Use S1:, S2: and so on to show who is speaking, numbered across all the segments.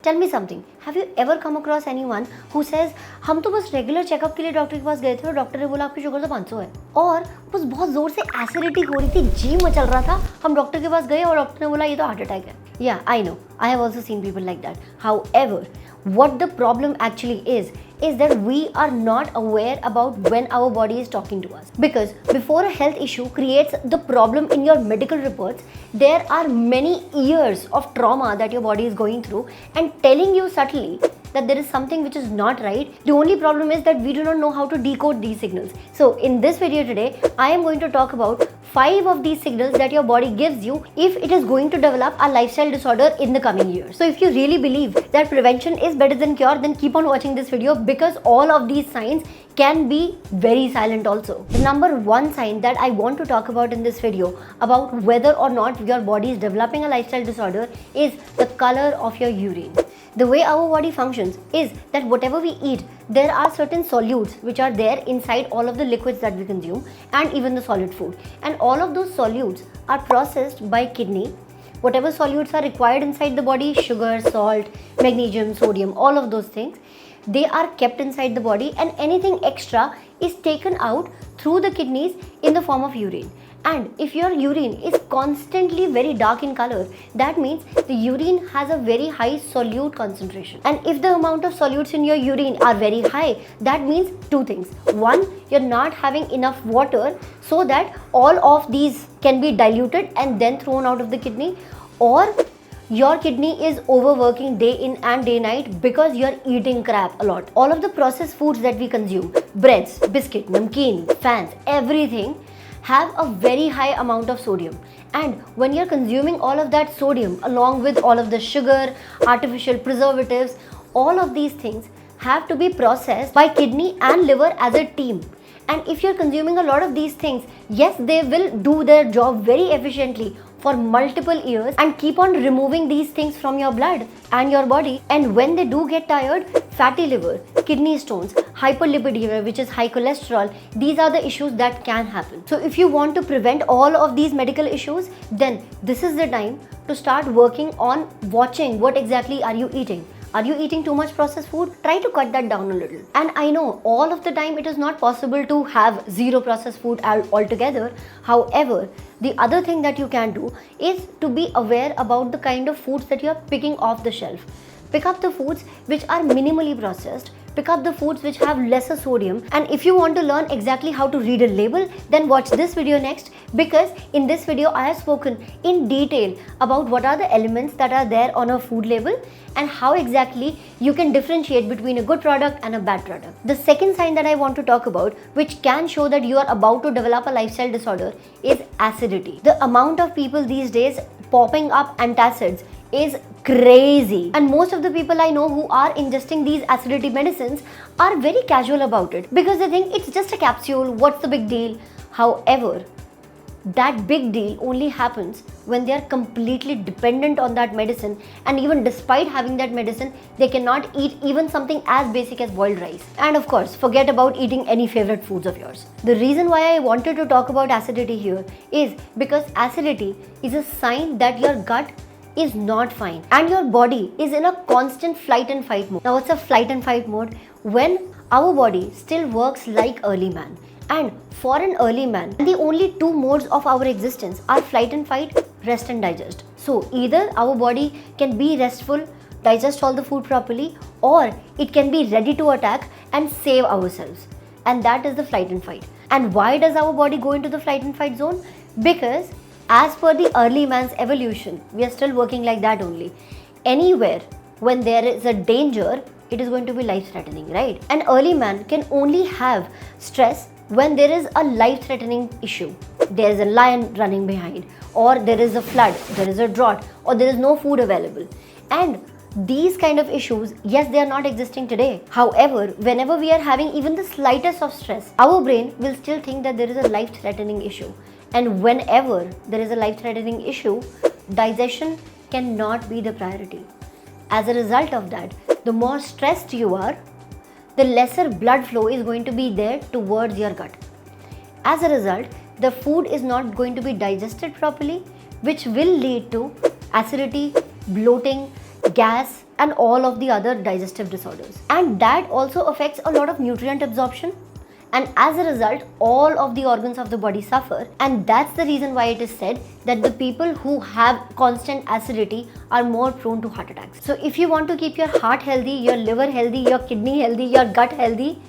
S1: Tell me something. Have you ever come across anyone who says हम तो बस regular checkup के लिए डॉक्टर के पास गए थे और डॉक्टर ने बोला आपकी शुगर तो 500 है, और बस बहुत जोर से एसिडिटी हो रही थी, जी मचल रहा था, हम डॉक्टर के पास गए और डॉक्टर ने बोला ये तो हार्ट अटैक है. Yeah, I know. I have also seen people like that. However, what the problem actually is that we are not aware about when our body is talking to us. Because before a health issue creates the problem in your medical reports, there are many years of trauma that your body is going through and telling you subtly that there is something which is not right. The only problem is that we do not know how to decode these signals. So in this video today, I am going to talk about 5 of these signals that your body gives you if it is going to develop a lifestyle disorder in the coming years. So if you really believe that prevention is better than cure, then keep on watching this video, because all of these signs can be very silent also. The number 1 sign that I want to talk about in this video about whether or not your body is developing a lifestyle disorder is the color of your urine. The way our body functions is that whatever we eat, there are certain solutes which are there inside all of the liquids that we consume and even the solid food. And all of those solutes are processed by kidney. Whatever solutes are required inside the body, sugar, salt, magnesium, sodium, all of those things, they are kept inside the body, and anything extra is taken out through the kidneys in the form of urine. And if your urine is constantly very dark in color, that means the urine has a very high solute concentration. And if the amount of solutes in your urine are very high, that means 2 things. 1, you're not having enough water so that all of these can be diluted and then thrown out of the kidney, or your kidney is overworking day in and day night because you're eating crap a lot. All of the processed foods that we consume, breads, biscuit, namkeen, fans, everything have a very high amount of sodium. And when you're consuming all of that sodium along with all of the sugar, artificial preservatives, all of these things have to be processed by kidney and liver as a team. And if you're consuming a lot of these things, yes, they will do their job very efficiently for multiple years and keep on removing these things from your blood and your body. And when they do get tired, fatty liver, kidney stones, hyperlipidemia, which is high cholesterol, these are the issues that can happen. So if you want to prevent all of these medical issues, then this is the time to start working on watching what exactly are you eating. Are you eating too much processed food? Try to cut that down a little. And I know all of the time it is not possible to have zero processed food altogether. However, the other thing that you can do is to be aware about the kind of foods that you are picking off the shelf. Pick up the foods which are minimally processed. Pick up the foods which have lesser sodium. And if you want to learn exactly how to read a label, then watch this video next, because in this video I have spoken in detail about what are the elements that are there on a food label and how exactly you can differentiate between a good product and a bad product. The second sign that I want to talk about, which can show that you are about to develop a lifestyle disorder, is acidity. The amount of people these days popping up antacids is crazy, and most of the people I know who are ingesting these acidity medicines are very casual about it because they think it's just a capsule, what's the big deal? However, that big deal only happens when they are completely dependent on that medicine, and even despite having that medicine, they cannot eat even something as basic as boiled rice. And of course, forget about eating any favorite foods of yours. The reason why I wanted to talk about acidity here is because acidity is a sign that your gut is not fine and your body is in a constant flight and fight mode. Now what's a flight and fight mode? When our body still works like early man. And for an early man, the only 2 modes of our existence are flight and fight, rest and digest. So either our body can be restful, digest all the food properly, or it can be ready to attack and save ourselves. And that is the flight and fight. And why does our body go into the flight and fight zone? Because as per the early man's evolution, we are still working like that only. Anywhere when there is a danger, it is going to be life-threatening, right? An early man can only have stress when there is a life-threatening issue. There is a lion running behind, or there is a flood, there is a drought, or there is no food available. And these kind of issues, yes, they are not existing today. However, whenever we are having even the slightest of stress, our brain will still think that there is a life-threatening issue. And whenever there is a life-threatening issue, digestion cannot be the priority. As a result of that, the more stressed you are, the lesser blood flow is going to be there towards your gut. As a result, the food is not going to be digested properly, which will lead to acidity, bloating, gas, and all of the other digestive disorders. And that also affects a lot of nutrient absorption. And as a result, all of the organs of the body suffer. And that's the reason why it is said that the people who have constant acidity are more prone to heart attacks. So if you want to keep your heart healthy, your liver healthy, your kidney healthy, your gut healthy,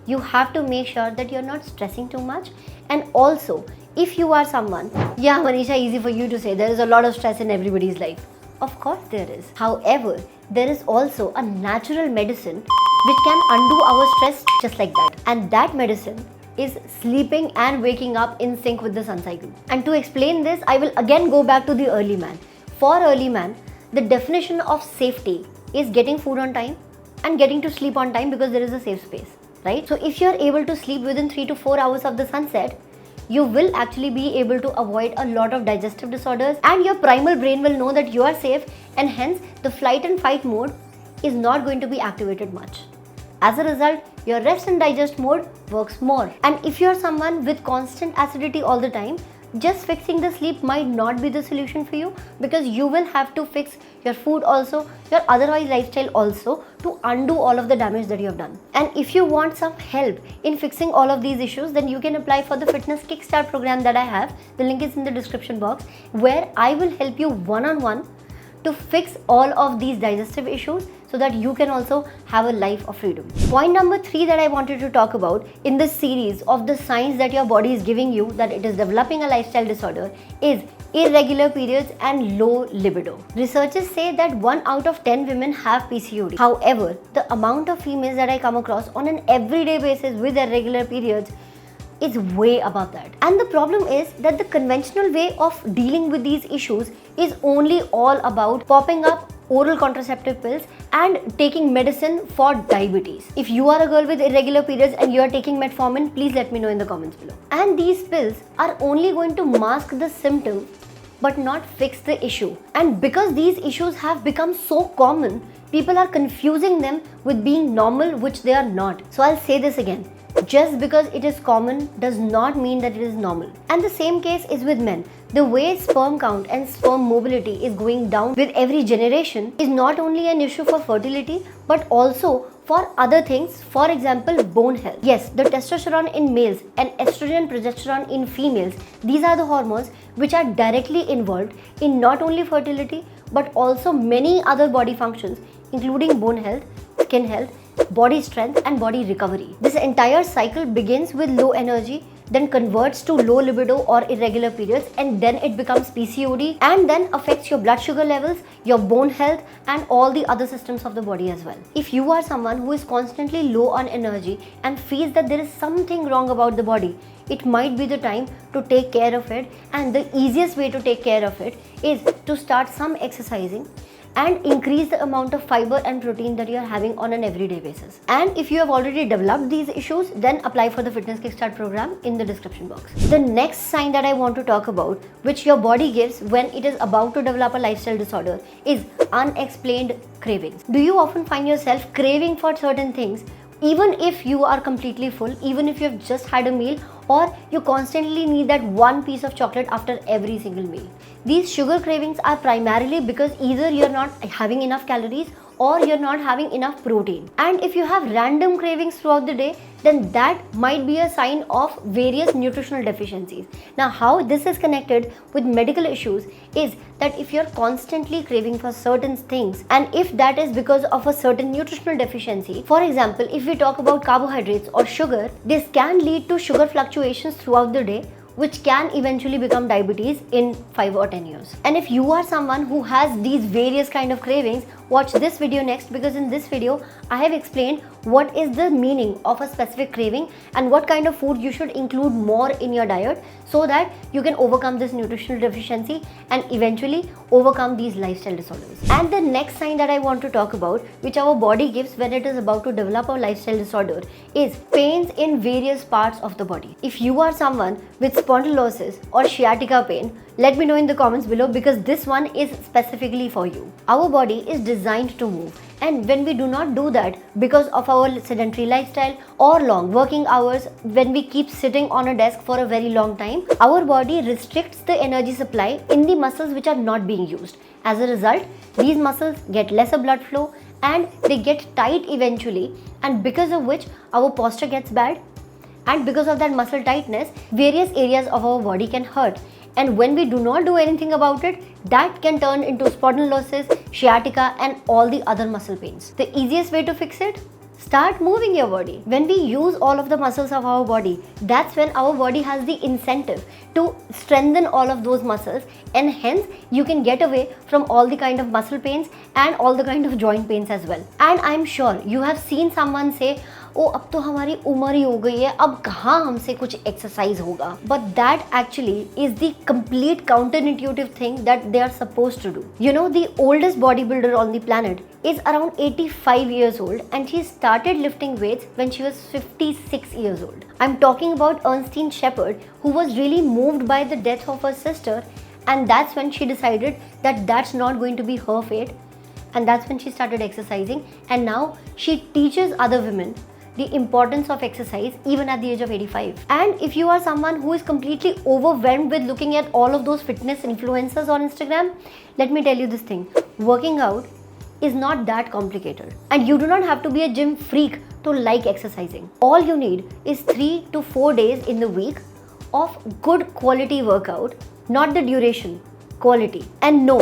S1: you have to make sure that you're not stressing too much. And also, if you are someone, yeah, Manisha, easy for you to say, there is a lot of stress in everybody's life. Of course there is. However, there is also a natural medicine which can undo our stress just like that. And that medicine is sleeping and waking up in sync with the sun cycle. And to explain this, I will again go back to the early man. For early man, the definition of safety is getting food on time and getting to sleep on time because there is a safe space, right? So if you're able to sleep within 3 to 4 hours of the sunset, you will actually be able to avoid a lot of digestive disorders, and your primal brain will know that you are safe, and hence the flight and fight mode is not going to be activated much. As a result, your rest and digest mode works more. And if you're someone with constant acidity all the time, just fixing the sleep might not be the solution for you, because you will have to fix your food also, your otherwise lifestyle also, to undo all of the damage that you have done. And if you want some help in fixing all of these issues, then you can apply for the fitness kickstart program that I have. The link is in the description box, where I will help you one-on-one to fix all of these digestive issues so that you can also have a life of freedom. Point number 3 that I wanted to talk about in this series of the signs that your body is giving you that it is developing a lifestyle disorder is irregular periods and low libido. Researchers say that 1 out of 10 women have PCOD. However, the amount of females that I come across on an everyday basis with irregular periods is way above that. And the problem is that the conventional way of dealing with these issues is only all about popping up oral contraceptive pills and taking medicine for diabetes. If you are a girl with irregular periods and you are taking metformin, please let me know in the comments below. And these pills are only going to mask the symptom but not fix the issue. And because these issues have become so common, people are confusing them with being normal, which they are not. So I'll say this again. Just because it is common does not mean that it is normal. And the same case is with men. The way sperm count and sperm mobility is going down with every generation is not only an issue for fertility but also for other things, for example, bone health. Yes, the testosterone in males and estrogen progesterone in females, these are the hormones which are directly involved in not only fertility but also many other body functions, including bone health, skin health, body strength and body recovery. This entire cycle begins with low energy, then converts to low libido or irregular periods, and then it becomes PCOD, and then affects your blood sugar levels, your bone health and all the other systems of the body as well. If you are someone who is constantly low on energy and feels that there is something wrong about the body, it might be the time to take care of it. And the easiest way to take care of it is to start some exercising and increase the amount of fiber and protein that you are having on an everyday basis. And if you have already developed these issues, then apply for the Fitness Kickstart program in the description box. The next sign that I want to talk about, which your body gives when it is about to develop a lifestyle disorder, is unexplained cravings. Do you often find yourself craving for certain things even if you are completely full, even if you have just had a meal, or you constantly need that one piece of chocolate after every single meal? These sugar cravings are primarily because either you're not having enough calories or you're not having enough protein. And if you have random cravings throughout the day, then that might be a sign of various nutritional deficiencies. Now, how this is connected with medical issues is that if you're constantly craving for certain things, and if that is because of a certain nutritional deficiency, for example, if we talk about carbohydrates or sugar, this can lead to sugar fluctuations throughout the day, which can eventually become diabetes in 5 or 10 years. And if you are someone who has these various kind of cravings, watch this video next, because in this video I have explained what is the meaning of a specific craving and what kind of food you should include more in your diet so that you can overcome this nutritional deficiency and eventually overcome these lifestyle disorders. And the next sign that I want to talk about, which our body gives when it is about to develop a lifestyle disorder, is pains in various parts of the body. If you are someone with spondylosis or sciatica pain, let me know in the comments below, because this one is specifically for you. Our body is designed to move, and when we do not do that because of our sedentary lifestyle or long working hours, when we keep sitting on a desk for a very long time, our body restricts the energy supply in the muscles which are not being used. As a result, these muscles get lesser blood flow and they get tight eventually, and because of which our posture gets bad, and because of that muscle tightness, various areas of our body can hurt. And when we do not do anything about it, that can turn into spondylosis, sciatica, and all the other muscle pains. The easiest way to fix it? Start moving your body. When we use all of the muscles of our body, that's when our body has the incentive to strengthen all of those muscles, and hence you can get away from all the kind of muscle pains and all the kind of joint pains as well. And I'm sure you have seen someone say, ओ अब तो हमारी उम्र ही हो गई है, अब कहाँ हमसे कुछ एक्सरसाइज होगा. But that actually is the complete counterintuitive thing that they are supposed to do. You know, the oldest bodybuilder on the planet is around 85 years old, and she started lifting weights when she was 56 years old. I'm talking about Ernestine Shepherd, who was really moved by the death of her sister, and that's when she decided that that's not going to be her fate, and that's when she started exercising, and now she teaches other women the importance of exercise even at the age of 85. And if you are someone who is completely overwhelmed with looking at all of those fitness influencers on Instagram, let me tell you this thing: working out is not that complicated, and you do not have to be a gym freak to like exercising. All you need is 3 to 4 days in the week of good quality workout, not the duration, quality. And no,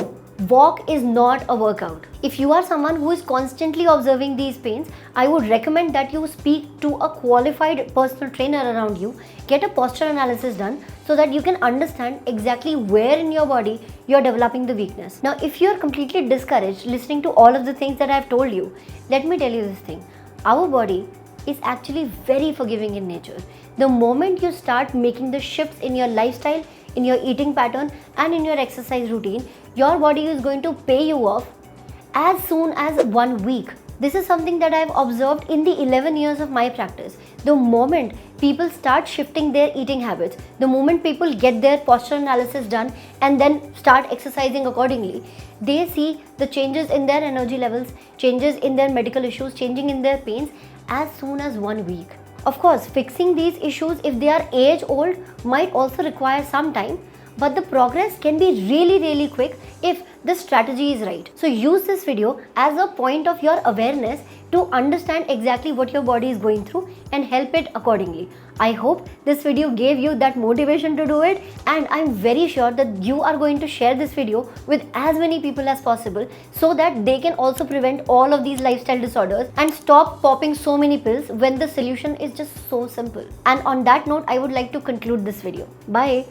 S1: walk is not a workout. If you are someone who is constantly observing these pains, I would recommend that you speak to a qualified personal trainer around you, get a posture analysis done so that you can understand exactly where in your body you are developing the weakness. Now, if you are completely discouraged listening to all of the things that I have told you, let me tell you this thing: our body is actually very forgiving in nature. The moment you start making the shifts in your lifestyle, in your eating pattern, and in your exercise routine, your body is going to pay you off as soon as 1 week. This is something that I have observed in the 11 years of my practice. The moment people start shifting their eating habits, the moment people get their posture analysis done and then start exercising accordingly, they see the changes in their energy levels, changes in their medical issues, changing in their pains as soon as 1 week. Of course, fixing these issues if they are age old might also require some time, but the progress can be really quick if the strategy is right. So use this video as a point of your awareness to understand exactly what your body is going through and help it accordingly. I hope this video gave you that motivation to do it, and I'm very sure that you are going to share this video with as many people as possible so that they can also prevent all of these lifestyle disorders and stop popping so many pills when the solution is just so simple. And on that note, I would like to conclude this video. Bye.